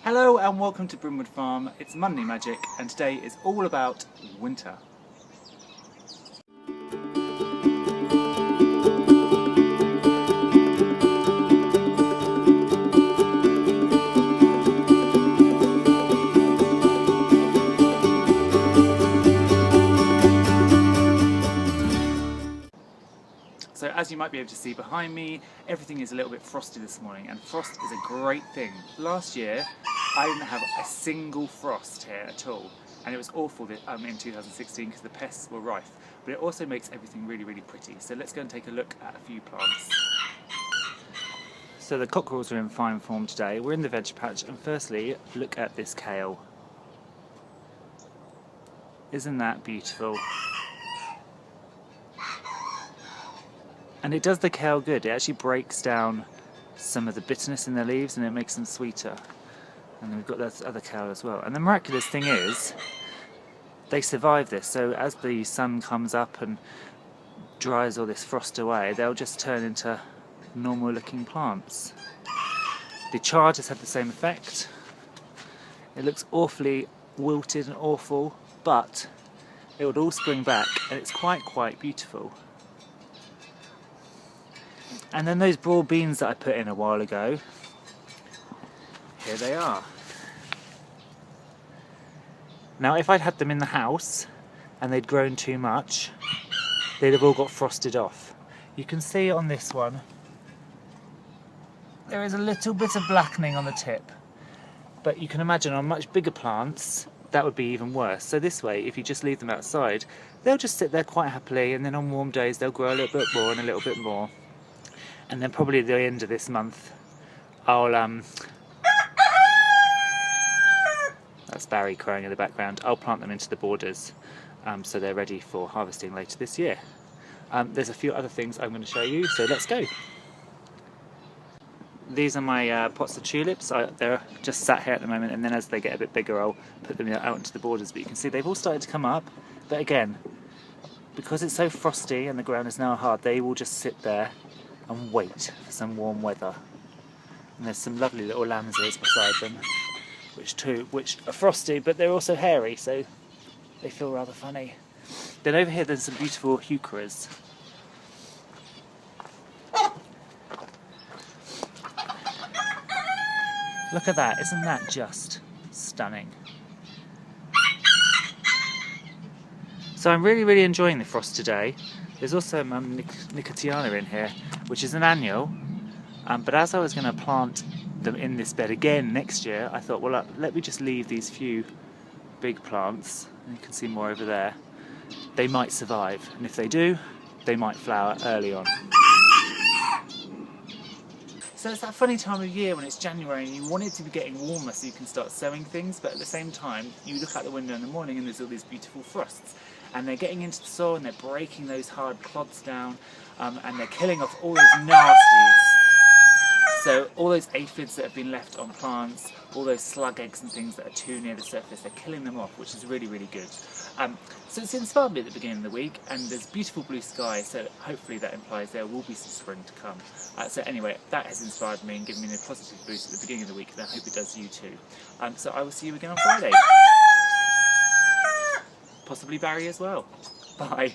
Hello and welcome to Brimwood Farm. It's Monday Magic and today is all about winter. So as you might be able to see behind me, everything is a little bit frosty this morning, and frost is a great thing. Last year I didn't have a single frost here at all, and it was awful in 2016 because the pests were rife, but it also makes everything really, really pretty. So let's go and take a look at a few plants. So the cockerels are in fine form today. We're in the Veg Patch, and firstly look at this kale. Isn't that beautiful? And it does the kale good. It actually breaks down some of the bitterness in the leaves and it makes them sweeter. And then we've got that other kale as well. And the miraculous thing is, they survive this. So as the sun comes up and dries all this frost away, they'll just turn into normal looking plants. The chard has had the same effect. It looks awfully wilted and awful, but it would all spring back and it's quite beautiful. And then those broad beans that I put in a while ago, here they are. Now if I'd had them in the house and they'd grown too much, they'd have all got frosted off. You can see on this one, there is a little bit of blackening on the tip, but you can imagine on much bigger plants, that would be even worse. So this way, if you just leave them outside, they'll just sit there quite happily, and then on warm days they'll grow a little bit more and a little bit more. And then probably at the end of this month, I'll that's Barry crowing in the background. I'll plant them into the borders so they're ready for harvesting later this year. There's a few other things I'm going to show you, so let's go. These are my pots of tulips. They're just sat here at the moment, and then as they get a bit bigger I'll put them out into the borders. But you can see they've all started to come up, but again, because it's so frosty and the ground is now hard, they will just sit there and wait for some warm weather. And there's some lovely little lambses beside them, which are frosty, but they're also hairy, so they feel rather funny. Then over here there's some beautiful heucheras. Look at that, isn't that just stunning? So I'm really enjoying the frost today. There's also Nicotiana in here, which is an annual, but as I was going to plant them in this bed again next year, I thought, well, let me just leave these few big plants, and you can see more over there. They might survive, and if they do, they might flower early on. So it's that funny time of year when it's January and you want it to be getting warmer so you can start sowing things, but at the same time you look out the window in the morning and there's all these beautiful frosts, and they're getting into the soil and they're breaking those hard clods down, and they're killing off all those nasties. So all those aphids that have been left on plants, all those slug eggs and things that are too near the surface, they're killing them off, which is really good. So it's inspired me at the beginning of the week, and there's beautiful blue sky, so hopefully that implies there will be some spring to come. So anyway, that has inspired me and given me a positive boost at the beginning of the week, and I hope it does you too. So I will see you again on Friday. Possibly Barry as well. Bye.